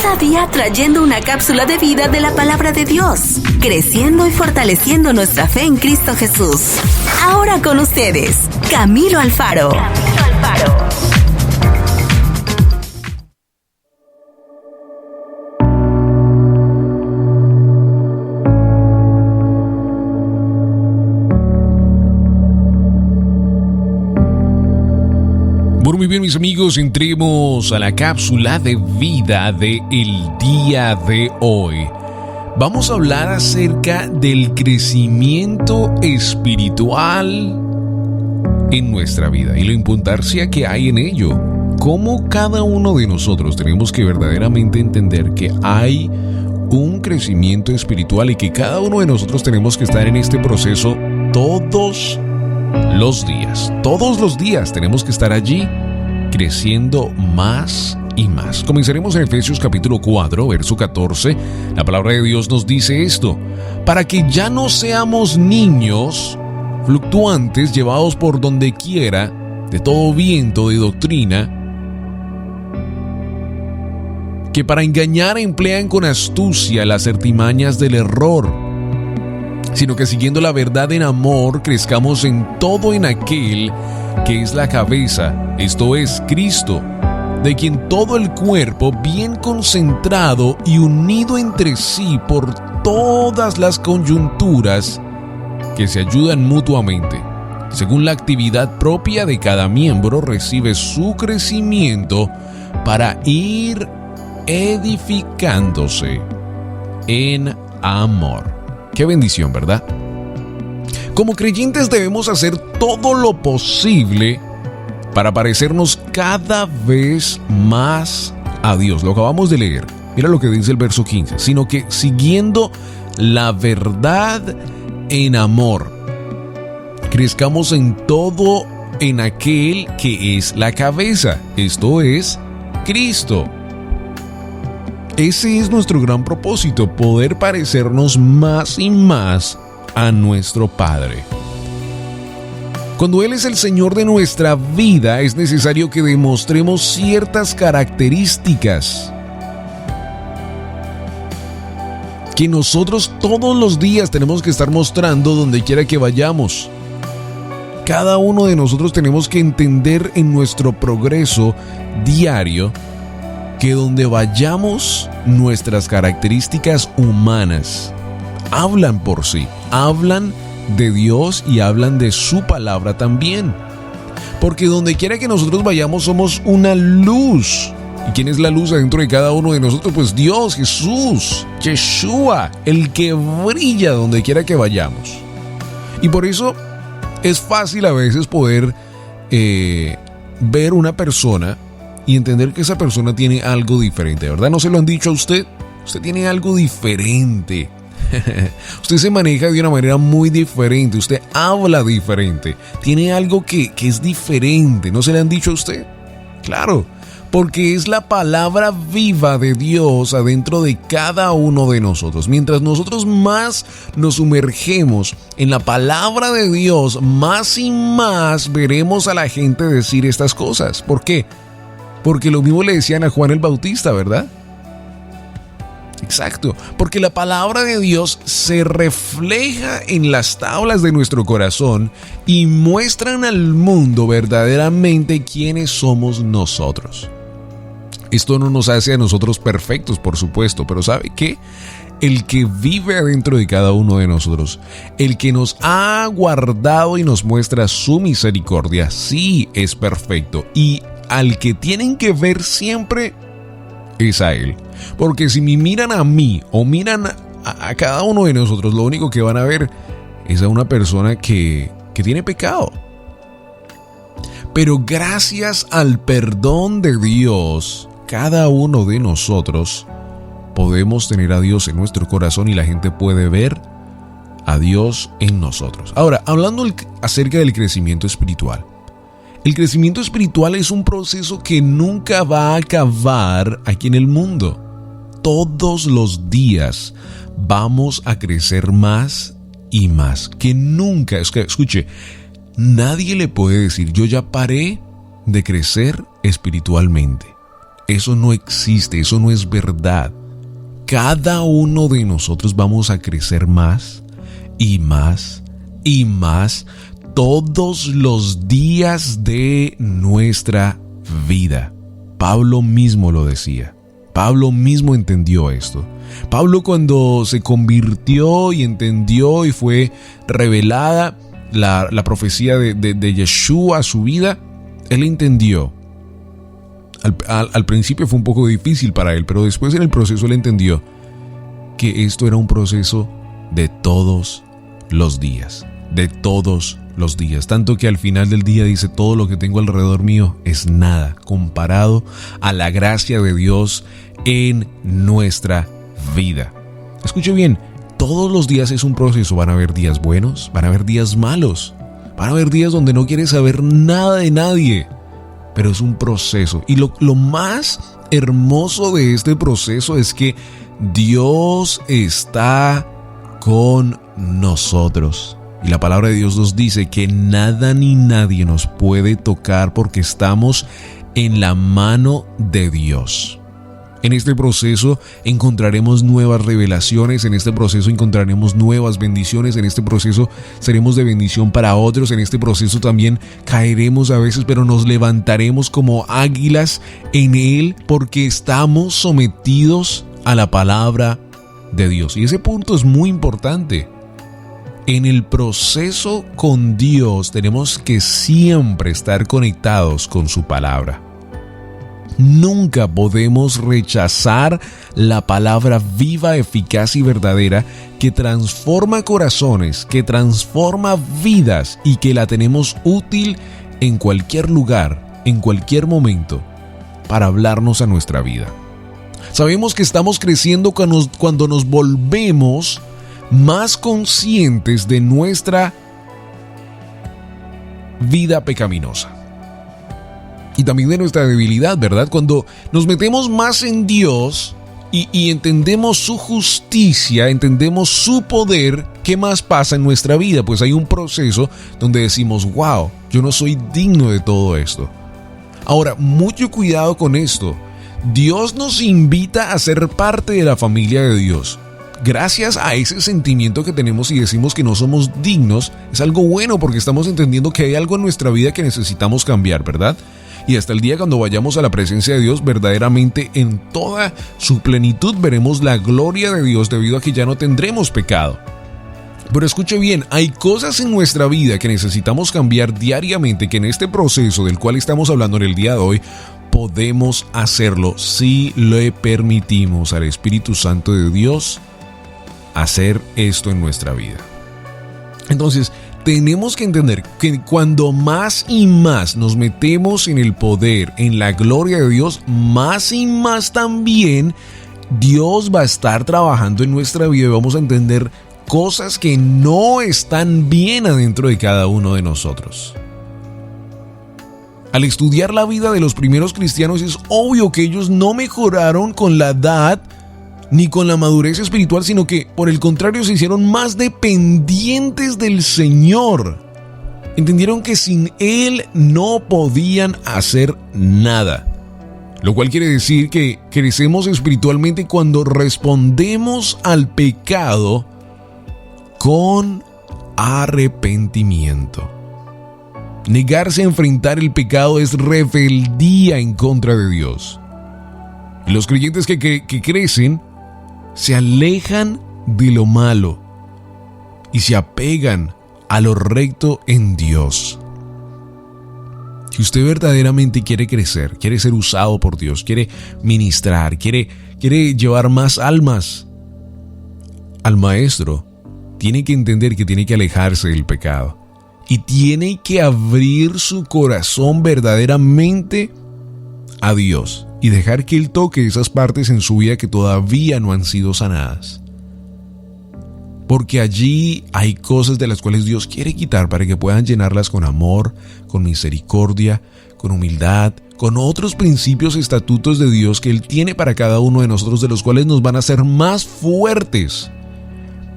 Cada día trayendo una cápsula de vida de la palabra de Dios, creciendo y fortaleciendo nuestra fe en Cristo Jesús. Ahora con ustedes, Camilo Alfaro. Bueno, muy bien, mis amigos, entremos a la cápsula de vida del día de hoy. Vamos a hablar acerca del crecimiento espiritual en nuestra vida y la importancia que hay en ello. Cómo cada uno de nosotros tenemos que verdaderamente entender que hay un crecimiento espiritual y que cada uno de nosotros tenemos que estar en este proceso todos los días. Todos los días tenemos que estar allí creciendo más y más. Comenzaremos en Efesios capítulo 4, verso 14. La palabra de Dios nos dice esto: para que ya no seamos niños fluctuantes, llevados por donde quiera de todo viento de doctrina, que para engañar emplean con astucia las artimañas del error, sino que siguiendo la verdad en amor, crezcamos en todo en aquel que es la cabeza, esto es Cristo, de quien todo el cuerpo, bien concentrado y unido entre sí por todas las coyunturas que se ayudan mutuamente, según la actividad propia de cada miembro, recibe su crecimiento para ir edificándose en amor. Qué bendición, ¿verdad? Como creyentes debemos hacer todo lo posible para parecernos cada vez más a Dios. Lo acabamos de leer. Mira lo que dice el verso 15. Sino que siguiendo la verdad en amor, crezcamos en todo en aquel que es la cabeza. Esto es Cristo. Ese es nuestro gran propósito, poder parecernos más y más a nuestro Padre. Cuando Él es el Señor de nuestra vida, es necesario que demostremos ciertas características que nosotros todos los días tenemos que estar mostrando donde quiera que vayamos. Cada uno de nosotros tenemos que entender en nuestro progreso diario que donde vayamos, nuestras características humanas hablan por sí, hablan de Dios y hablan de su palabra también. Porque donde quiera que nosotros vayamos somos una luz. ¿Y quién es la luz adentro de cada uno de nosotros? Pues Dios, Jesús, Yeshua, el que brilla donde quiera que vayamos. Y por eso es fácil a veces poder ver una persona y entender que esa persona tiene algo diferente, ¿verdad? ¿No se lo han dicho a usted? Usted tiene algo diferente. Usted se maneja de una manera muy diferente. Usted habla diferente. Tiene algo que es diferente. ¿No se le han dicho a usted? Claro, porque es la palabra viva de Dios adentro de cada uno de nosotros. Mientras nosotros más nos sumergemos en la palabra de Dios, más y más veremos a la gente decir estas cosas. ¿Por qué? Porque lo mismo le decían a Juan el Bautista, ¿verdad? Exacto, porque la palabra de Dios se refleja en las tablas de nuestro corazón y muestran al mundo verdaderamente quiénes somos nosotros. Esto no nos hace a nosotros perfectos, por supuesto, pero ¿sabe qué? El que vive adentro de cada uno de nosotros, el que nos ha guardado y nos muestra su misericordia, sí es perfecto, y al que tienen que ver siempre es a Él. Porque si me miran a mí o miran a cada uno de nosotros, lo único que van a ver es a una persona que tiene pecado. Pero gracias al perdón de Dios, cada uno de nosotros podemos tener a Dios en nuestro corazón y la gente puede ver a Dios en nosotros. Ahora, hablando acerca del crecimiento espiritual. El crecimiento espiritual es un proceso que nunca va a acabar aquí en el mundo. Todos los días vamos a crecer más y más. Que nunca, escuche, nadie le puede decir, yo ya paré de crecer espiritualmente. Eso no existe, eso no es verdad. Cada uno de nosotros vamos a crecer más y más y más todos los días de nuestra vida. Pablo mismo lo decía. Pablo mismo entendió esto. Pablo, cuando se convirtió y entendió y fue revelada la profecía de Yeshua a su vida, él entendió. Al principio fue un poco difícil para él, pero después en el proceso él entendió que esto era un proceso de todos los días. De todos los días. Tanto que al final del día dice: todo lo que tengo alrededor mío es nada comparado a la gracia de Dios en nuestra vida. Escuche bien, todos los días es un proceso. Van a haber días buenos, van a haber días malos, van a haber días donde no quieres saber nada de nadie, pero es un proceso. Y lo más hermoso de este proceso es que Dios está con nosotros. Y la palabra de Dios nos dice que nada ni nadie nos puede tocar porque estamos en la mano de Dios. En este proceso encontraremos nuevas revelaciones, en este proceso encontraremos nuevas bendiciones, en este proceso seremos de bendición para otros, en este proceso también caeremos a veces, pero nos levantaremos como águilas en Él porque estamos sometidos a la palabra de Dios. Y ese punto es muy importante. En el proceso con Dios tenemos que siempre estar conectados con su palabra. Nunca podemos rechazar la palabra viva, eficaz y verdadera que transforma corazones, que transforma vidas y que la tenemos útil en cualquier lugar, en cualquier momento, para hablarnos a nuestra vida. Sabemos que estamos creciendo cuando nos volvemos más conscientes de nuestra vida pecaminosa. Y también de nuestra debilidad, ¿verdad? Cuando nos metemos más en Dios y entendemos su justicia, entendemos su poder, ¿qué más pasa en nuestra vida? Pues hay un proceso donde decimos: wow, yo no soy digno de todo esto. Ahora, mucho cuidado con esto. Dios nos invita a ser parte de la familia de Dios. Gracias a ese sentimiento que tenemos y decimos que no somos dignos, es algo bueno porque estamos entendiendo que hay algo en nuestra vida que necesitamos cambiar, ¿verdad? Y hasta el día cuando vayamos a la presencia de Dios, verdaderamente en toda su plenitud veremos la gloria de Dios debido a que ya no tendremos pecado. Pero escuche bien, hay cosas en nuestra vida que necesitamos cambiar diariamente, que en este proceso del cual estamos hablando en el día de hoy, podemos hacerlo si le permitimos al Espíritu Santo de Dios hacer esto en nuestra vida. Entonces, tenemos que entender que cuando más y más nos metemos en el poder, en la gloria de Dios, más y más también Dios va a estar trabajando en nuestra vida y vamos a entender cosas que no están bien adentro de cada uno de nosotros. Al estudiar la vida de los primeros cristianos es obvio que ellos no mejoraron con la edad ni con la madurez espiritual, sino que por el contrario se hicieron más dependientes del Señor. Entendieron que sin Él no podían hacer nada. Lo cual quiere decir que crecemos espiritualmente cuando respondemos al pecado con arrepentimiento. Negarse a enfrentar el pecado es rebeldía en contra de Dios. Y los creyentes que crecen se alejan de lo malo y se apegan a lo recto en Dios. Si usted verdaderamente quiere crecer, quiere ser usado por Dios, quiere ministrar, quiere llevar más almas al Maestro, tiene que entender que tiene que alejarse del pecado y tiene que abrir su corazón verdaderamente a Dios y dejar que Él toque esas partes en su vida que todavía no han sido sanadas. Porque allí hay cosas de las cuales Dios quiere quitar para que puedan llenarlas con amor, con misericordia, con humildad, con otros principios y estatutos de Dios que Él tiene para cada uno de nosotros, de los cuales nos van a hacer más fuertes.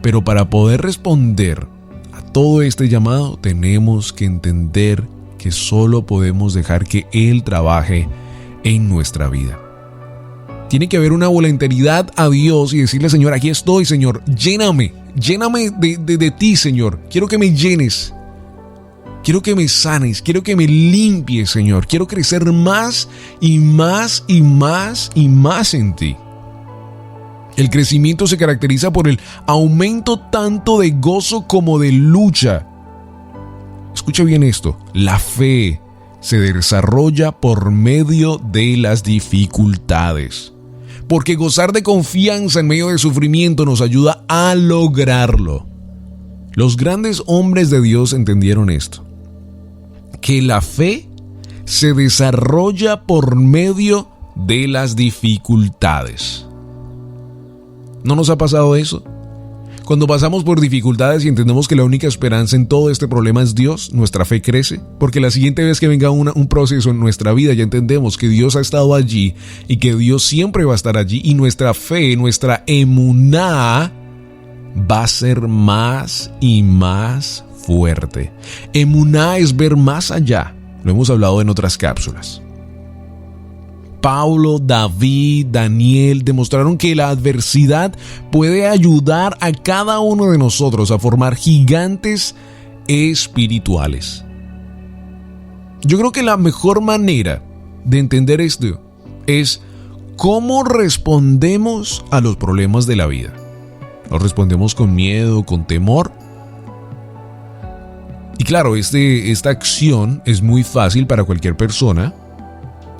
Pero para poder responder a todo este llamado, tenemos que entender que solo podemos dejar que Él trabaje en nuestra vida. Tiene que haber una voluntariedad a Dios y decirle, Señor, aquí estoy, Señor, lléname de ti, Señor. Quiero que me llenes. Quiero que me sanes, quiero que me limpies, Señor. Quiero crecer más y más y más y más en ti. El crecimiento se caracteriza por el aumento tanto de gozo como de lucha. Escucha bien esto. La fe se desarrolla por medio de las dificultades. Porque gozar de confianza en medio de sufrimiento nos ayuda a lograrlo. Los grandes hombres de Dios entendieron esto. Que la fe se desarrolla por medio de las dificultades. ¿No nos ha pasado eso? Cuando pasamos por dificultades y entendemos que la única esperanza en todo este problema es Dios, nuestra fe crece, porque la siguiente vez que venga un proceso en nuestra vida ya entendemos que Dios ha estado allí y que Dios siempre va a estar allí, y nuestra fe, nuestra emuná va a ser más y más fuerte. Emuná es ver más allá. Lo hemos hablado en otras cápsulas. Pablo, David, Daniel demostraron que la adversidad puede ayudar a cada uno de nosotros a formar gigantes espirituales. Yo creo que la mejor manera de entender esto es cómo respondemos a los problemas de la vida. ¿Los respondemos con miedo, con temor? Y claro, esta acción es muy fácil para cualquier persona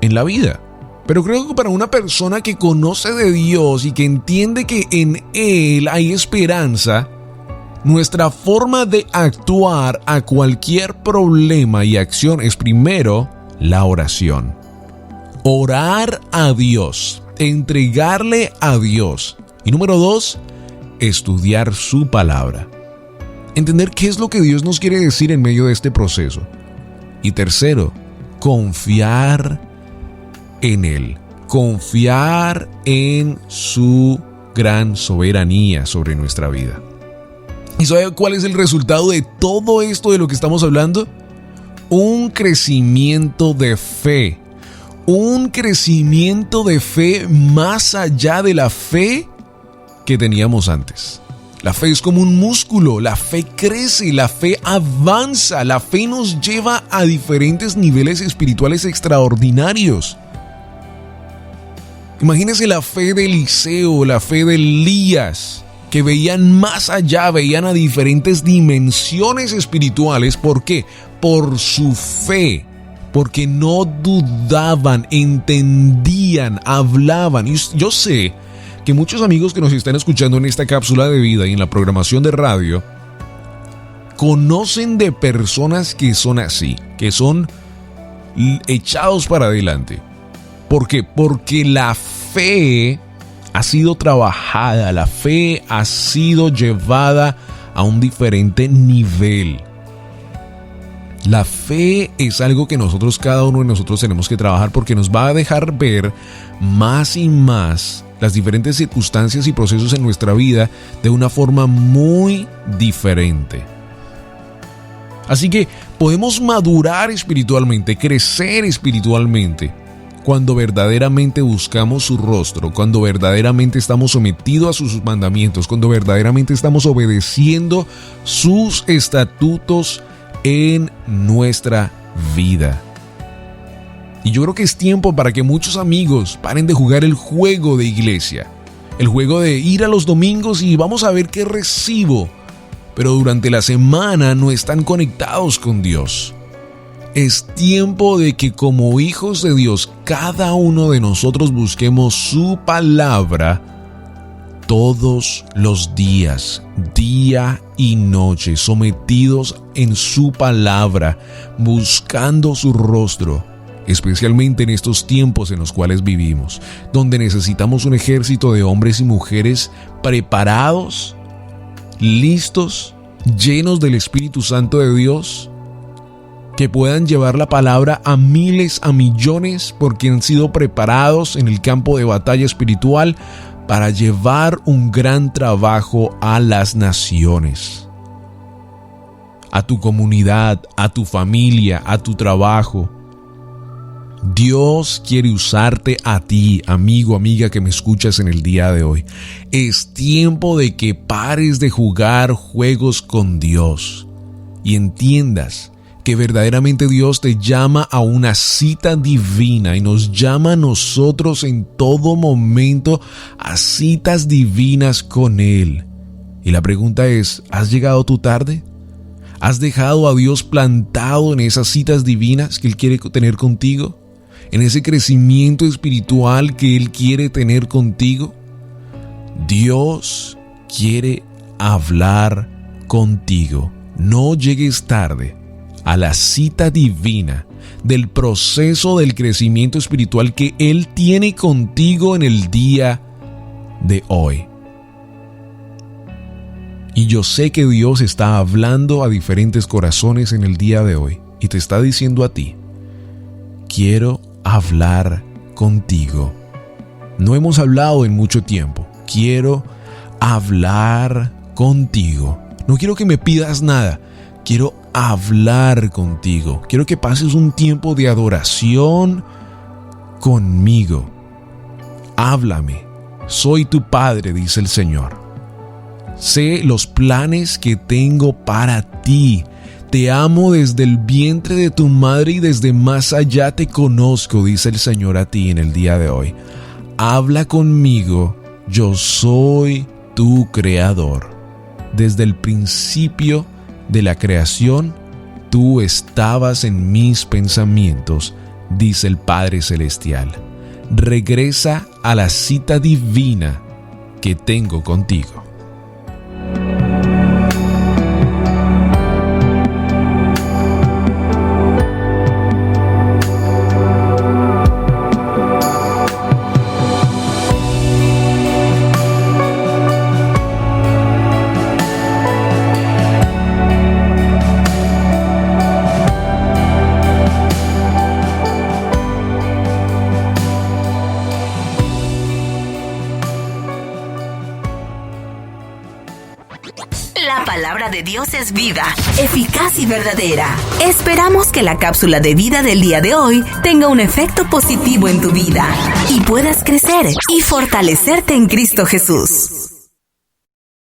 en la vida. Pero creo que para una persona que conoce de Dios y que entiende que en Él hay esperanza, nuestra forma de actuar a cualquier problema y acción es primero la oración. Orar a Dios, entregarle a Dios. Y número 2, estudiar su palabra. Entender qué es lo que Dios nos quiere decir en medio de este proceso. Y tercero, confiar en Él. Confiar en su gran soberanía sobre nuestra vida. ¿Y sabe cuál es el resultado de todo esto de lo que estamos hablando? Un crecimiento de fe. Un crecimiento de fe más allá de la fe que teníamos antes. La fe es como un músculo, la fe crece, la fe avanza, la fe nos lleva a diferentes niveles espirituales extraordinarios. Imagínense la fe de Eliseo, la fe de Elías, que veían más allá, veían a diferentes dimensiones espirituales. ¿Por qué? Por su fe, porque no dudaban, entendían, hablaban. Y yo sé que muchos amigos que nos están escuchando en esta cápsula de vida y en la programación de radio conocen de personas que son así, que son echados para adelante. ¿Por qué? Porque la fe ha sido trabajada, la fe ha sido llevada a un diferente nivel. La fe es algo que cada uno de nosotros tenemos que trabajar, porque nos va a dejar ver más y más las diferentes circunstancias y procesos en nuestra vida de una forma muy diferente. Así que podemos madurar espiritualmente, crecer espiritualmente, cuando verdaderamente buscamos su rostro, cuando verdaderamente estamos sometidos a sus mandamientos, cuando verdaderamente estamos obedeciendo sus estatutos en nuestra vida. Y yo creo que es tiempo para que muchos amigos paren de jugar el juego de iglesia, el juego de ir a los domingos y vamos a ver qué recibo, pero durante la semana no están conectados con Dios. Es tiempo de que como hijos de Dios, cada uno de nosotros busquemos su palabra todos los días, día y noche, sometidos en su palabra, buscando su rostro, especialmente en estos tiempos en los cuales vivimos, donde necesitamos un ejército de hombres y mujeres preparados, listos, llenos del Espíritu Santo de Dios, que puedan llevar la palabra a miles, a millones, porque han sido preparados en el campo de batalla espiritual para llevar un gran trabajo a las naciones, a tu comunidad, a tu familia, a tu trabajo. Dios quiere usarte a ti, amigo, amiga que me escuchas en el día de hoy. Es tiempo de que pares de jugar juegos con Dios y entiendas que verdaderamente Dios te llama a una cita divina y nos llama a nosotros en todo momento a citas divinas con Él. Y la pregunta es, ¿has llegado tú tarde? ¿Has dejado a Dios plantado en esas citas divinas que Él quiere tener contigo? ¿En ese crecimiento espiritual que Él quiere tener contigo? Dios quiere hablar contigo. No llegues tarde a la cita divina del proceso del crecimiento espiritual que Él tiene contigo en el día de hoy. Y yo sé que Dios está hablando a diferentes corazones en el día de hoy y te está diciendo a ti, quiero hablar contigo. No hemos hablado en mucho tiempo. Quiero hablar contigo. No quiero que me pidas nada. Quiero hablar contigo. Quiero que pases un tiempo de adoración conmigo. Háblame. Soy tu Padre, dice el Señor. Sé los planes que tengo para ti. Te amo desde el vientre de tu madre y desde más allá te conozco, dice el Señor a ti en el día de hoy. Habla conmigo, yo soy tu creador. Desde el principio de la creación, tú estabas en mis pensamientos, dice el Padre Celestial. Regresa a la cita divina que tengo contigo. La palabra de Dios es viva, eficaz y verdadera. Esperamos que la cápsula de vida del día de hoy tenga un efecto positivo en tu vida y puedas crecer y fortalecerte en Cristo Jesús.